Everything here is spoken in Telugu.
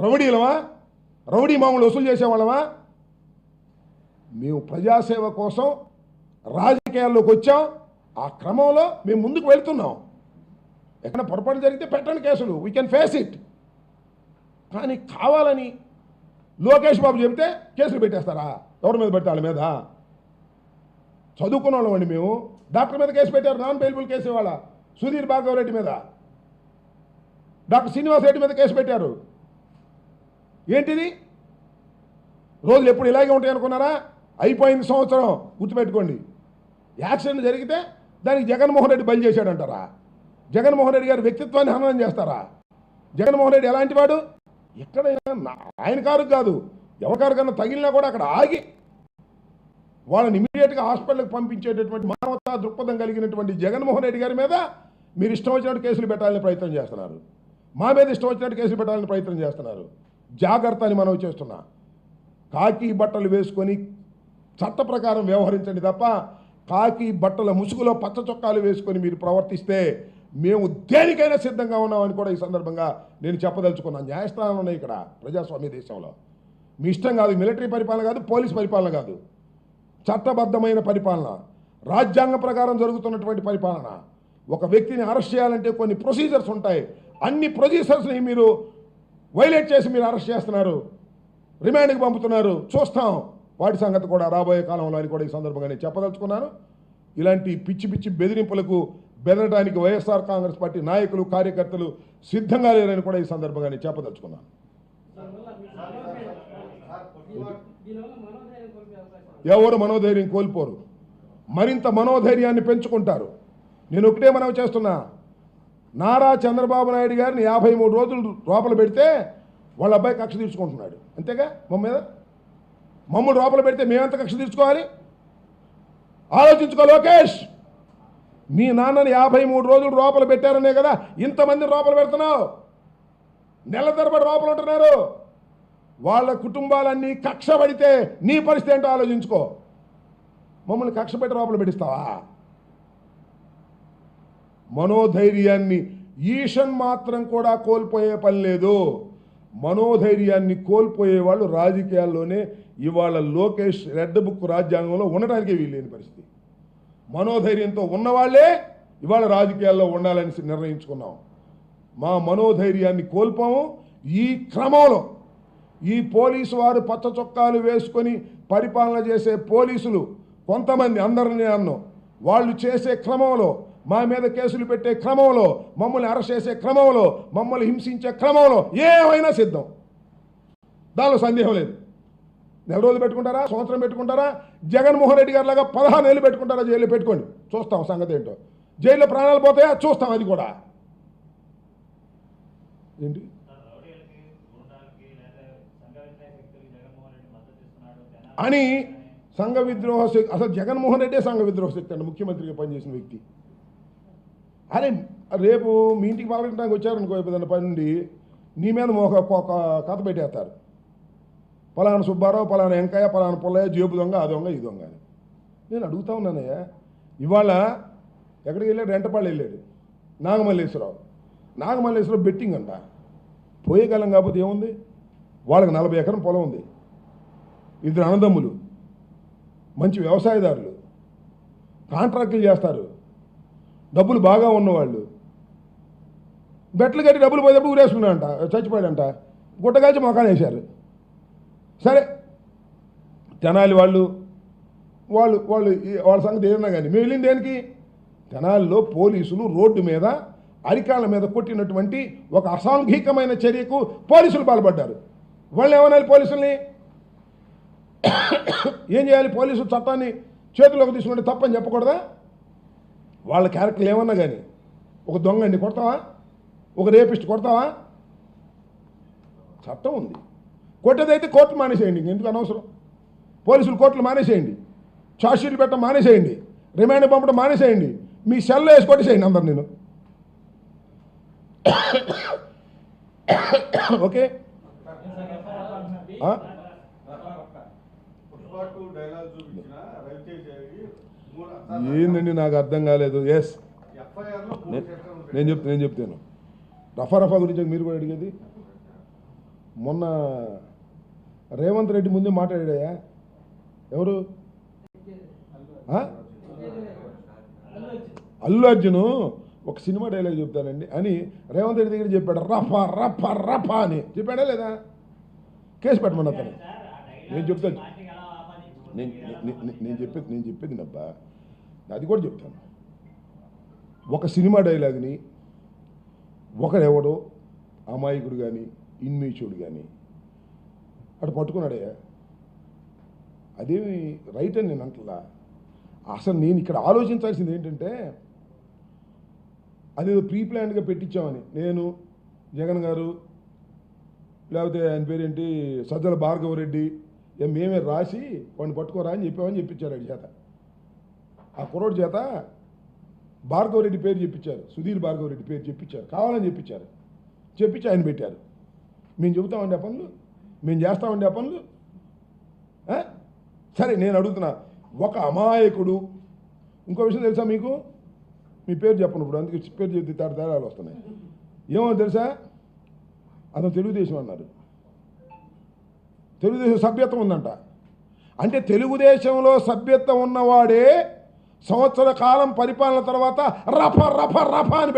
రౌడీలమా? రౌడీ మామూలు వసూలు చేసేవాళ్ళమా? మేము ప్రజాసేవ కోసం రాజకీయాల్లోకి వచ్చాం. ఆ క్రమంలో మేము ముందుకు వెళ్తున్నాం. ఎక్కడ పొరపాటు జరిగితే పెట్టండి కేసులు, వీ కెన్ ఫేస్ ఇట్. కానీ కావాలని లోకేష్ బాబు చెబితే కేసులు పెట్టేస్తారా? ఎవరి మీద పెడతా? వాళ్ళ మీద. చదువుకున్న వాళ్ళం అండి మేము. డాక్టర్ మీద కేసు పెట్టారు, నాన్ బెయిలబుల్ కేసు. ఇవాళ సుధీర్ భార్గవ్ రెడ్డి మీద, డాక్టర్ శ్రీనివాస్ రెడ్డి మీద కేసు పెట్టారు. ఏంటిది? రోజులు ఎప్పుడు ఇలాగే ఉంటాయి అనుకున్నారా? అయిపోయింది సంవత్సరం. గుర్తుపెట్టుకోండి. యాక్సిడెంట్ జరిగితే దానికి జగన్మోహన్ రెడ్డి బలి చేశాడంటారా? జగన్మోహన్ రెడ్డి గారి వ్యక్తిత్వాన్ని హననం చేస్తారా? జగన్మోహన్ రెడ్డి ఎలాంటి వాడు? ఎక్కడైనా ఆయన కారు కాదు, ఎవరి కన్నా తగిలినా కూడా అక్కడ ఆగి వాళ్ళని ఇమీడియట్గా హాస్పిటల్కి పంపించేటటువంటి మానవతా దృక్పథం కలిగినటువంటి జగన్మోహన్ రెడ్డి గారి మీద మీరు ఇష్టం వచ్చినట్టు కేసులు పెట్టాలని ప్రయత్నం చేస్తున్నారు. మా మీద ఇష్టం వచ్చినట్టు కేసులు పెట్టాలని ప్రయత్నం చేస్తున్నారు. జాగ్రత్త అని మనం చేస్తున్నా. కాకి బట్టలు వేసుకొని చట్ట ప్రకారం వ్యవహరించండి తప్ప కాకి బట్టల ముసుగులో పచ్చ చొక్కాలు వేసుకొని మీరు ప్రవర్తిస్తే మేము దేనికైనా సిద్ధంగా ఉన్నామని కూడా ఈ సందర్భంగా నేను చెప్పదలుచుకున్నాను. న్యాయస్థానాలు ఉన్నాయి ఇక్కడ ప్రజాస్వామ్య దేశంలో. మీ ఇష్టం కాదు, మిలిటరీ పరిపాలన కాదు, పోలీస్ పరిపాలన కాదు, చట్టబద్ధమైన పరిపాలన, రాజ్యాంగ ప్రకారం జరుగుతున్నటువంటి పరిపాలన. ఒక వ్యక్తిని అరెస్ట్ చేయాలంటే కొన్ని ప్రొసీజర్స్ ఉంటాయి. అన్ని ప్రొసీజర్స్ని మీరు వైలేట్ చేసి మీరు అరెస్ట్ చేస్తున్నారు, రిమాండ్కి పంపుతున్నారు. చూస్తాం వాటి సంగతి కూడా రాబోయే కాలంలో అని కూడా ఈ సందర్భంగా నేను చెప్పదలుచుకున్నాను. ఇలాంటి పిచ్చి పిచ్చి బెదిరింపులకు బెదరడానికి వైఎస్ఆర్ కాంగ్రెస్ పార్టీ నాయకులు కార్యకర్తలు సిద్ధంగా లేరని కూడా ఈ సందర్భంగా నేను చెప్పదలుచుకున్నాను. ఎవరు మనోధైర్యం కోల్పోరు, మరింత మనోధైర్యాన్ని పెంచుకుంటారు. నేను ఒకటే మనవి చేస్తున్నా, నారా చంద్రబాబు నాయుడు గారిని 53 రోజులు లోపల పెడితే వాళ్ళ అబ్బాయి కక్ష తీర్చుకుంటున్నాడు. అంతేగా? మమ్మల్ని లోపల పెడితే మేమెంత కక్ష తీర్చుకోవాలి? ఆలోచించుకో లోకేష్. మీ నాన్నని 53 రోజులు లోపల పెట్టారనే కదా ఇంతమంది లోపల పెడుతున్నావు. నెల తరబడి లోపల ఉంటున్నారు. వాళ్ళ కుటుంబాలన్నీ కక్ష పడితే నీ పరిస్థితి ఏంటో ఆలోచించుకో. మమ్మల్ని కక్ష పెట్టి లోపల పెట్టిస్తావా? మనోధైర్యాన్ని ఈషన్ మాత్రం కూడా కోల్పోయే పని లేదు. మనోధైర్యాన్ని కోల్పోయే వాళ్ళు రాజకీయాల్లోనే ఇవాళ లోకేష్ రెడ్ బుక్ రాజ్యాంగంలో ఉండటానికే వీల్లేని పరిస్థితి. మనోధైర్యంతో ఉన్నవాళ్లే ఇవాళ రాజకీయాల్లో ఉండాలని నిర్ణయించుకున్నాం. మా మనోధైర్యాన్ని కోల్పోము. ఈ క్రమంలో ఈ పోలీసు వారు పచ్చ చొక్కాలు వేసుకొని పరిపాలన చేసే పోలీసులు కొంతమంది, అందరినీ అన్నాం, వాళ్ళు చేసే క్రమంలో, మా మీద కేసులు పెట్టే క్రమంలో, మమ్మల్ని అరెస్ట్ చేసే క్రమంలో, మమ్మల్ని హింసించే క్రమంలో ఏమైనా సిద్ధం. దానిలో సందేహం లేదు. నెల రోజులు పెట్టుకుంటారా, సంవత్సరం పెట్టుకుంటారా, జగన్మోహన్ రెడ్డి గారి లాగా 15 ఏళ్ళు పెట్టుకుంటారా? జైల్లో పెట్టుకోండి, చూస్తాం సంగతి ఏంటో. జైల్లో ప్రాణాలు పోతాయా? చూస్తాం అది కూడా. ఏంటి అని సంఘ విద్రోహ శక్తి? అసలు జగన్మోహన్ రెడ్డి సంఘ విద్రోహ శక్తి అండి, ముఖ్యమంత్రిగా పనిచేసిన వ్యక్తి. అరే రేపు మీ ఇంటికి పాల్గొనడానికి వచ్చారనుకో, ఏదైనా పని నుండి నీ మీద ఒక కథ పెట్టేస్తారు. పలానా సుబ్బారావు, పలానా వెంకయ్య, పలానా పుల్లయ్య జేబు దొంగ, ఆ దొంగ, ఈ దొంగ అని. నేను అడుగుతా ఉన్నానయ్యా, ఇవాళ ఎక్కడికి వెళ్ళాడు? రెంటపాళ్ళు వెళ్ళాడు. నాగమల్లేశ్వరరావు బెట్టింగ్ అంట. పోయేకాలం కాకపోతే ఏముంది? వాళ్ళకి 40 ఎకరం పొలం ఉంది. 2 అన్నదమ్ములు, మంచి వ్యవసాయదారులు, కాంట్రాక్టులు చేస్తారు, డబ్బులు బాగా ఉన్నవాళ్ళు. బెట్లు కట్టి డబ్బులు పోయేటప్పుడు ఊరేసుకున్నాడంట, చచ్చిపోయాడంట. గుట్టగాల్చి మొఖాన్ని వేశారు. సరే, తెనాలి వాళ్ళ సంగతి ఏదన్నా కానీ మేము వెళ్ళింది దేనికి? తెనాలిలో పోలీసులు రోడ్డు మీద అరికాళ్ళ మీద కొట్టినటువంటి ఒక అసాంఘికమైన చర్యకు పోలీసులు పాల్పడ్డారు. వాళ్ళు ఏమనాలి? పోలీసుల్ని ఏం చేయాలి? పోలీసు చట్టాన్ని చేతిలోకి తీసుకుంటే తప్పని చెప్పకూడదా? వాళ్ళ క్యారెక్టర్లు ఏమన్నా కానీ, ఒక దొంగని కొడతావా? ఒక రేపిస్ట్ కొడతావా? చట్టం ఉంది. కొట్టేదైతే కోర్టు మానేసేయండి, ఎందుకు అనవసరం? పోలీసులు కోర్టులు మానేసేయండి, ఛార్జ్షీట్లు పెట్టడం మానేసేయండి, రిమాండ్ పంపడం మానేసేయండి, మీ సెల్లో వేసి కొట్టేసేయండి అందరు. నేను ఓకే. ఏందండి నాకు అర్థం కాలేదు. ఎస్, నేను చెప్తాను. రఫా గురించి మీరు కూడా అడిగేది. మొన్న రేవంత్ రెడ్డి ముందే మాట్లాడాయా ఎవరు? అల్లు అర్జును ఒక సినిమా డైలాగ్ చెప్తానండి అని రేవంత్ రెడ్డి దగ్గర చెప్పాడు. రఫా రఫా రఫా అని చెప్పాడా లేదా? కేసు పెట్టమని అతను. నేను చెప్తాను, నేను చెప్పేది నబ్బా, అది కూడా చెప్తాను. ఒక సినిమా డైలాగ్ని ఒకడెవడో అమాయకుడు కానీ ఇన్మీచుడు కానీ అటు పట్టుకున్నాడయ్యా, అదేమి రైట్ అని నేను అంటలా. అసలు నేను ఇక్కడ ఆలోచించాల్సింది ఏంటంటే, అదేదో ప్రీ ప్లాన్డ్గా పెట్టించామని నేను, జగన్ గారు, లేకపోతే ఆయన పేరేంటి సజ్జల భార్గవరెడ్డి మేమే రాసి వాడిని పట్టుకోరా అని చెప్పామని చెప్పించారు. వాడి చేత, ఆ కుర్రోడి చేత భార్గవరెడ్డి పేరు చెప్పించారు, సుధీర్ భార్గవరెడ్డి పేరు చెప్పించారు, కావాలని చెప్పించి ఆయన పెట్టారు. మేము చెబుతామండి ఆ పనులు, మేము చేస్తామండి ఆ పనులు. సరే నేను అడుగుతున్నా, ఒక అమాయకుడు, ఇంకో విషయం తెలుసా మీకు? మీ పేరు చెప్పను ఇప్పుడు, అందుకే పేరు చెప్తే తేడాలు వస్తున్నాయి. ఏమో తెలుసా? అతను తెలుగుదేశం అన్నారు. తెలుగుదేశం సభ్యత్వం ఉందంట. అంటే తెలుగుదేశంలో సభ్యత్వం ఉన్నవాడే సంవత్సర కాలం పరిపాలన తర్వాత రఫ రఫ రఫ అని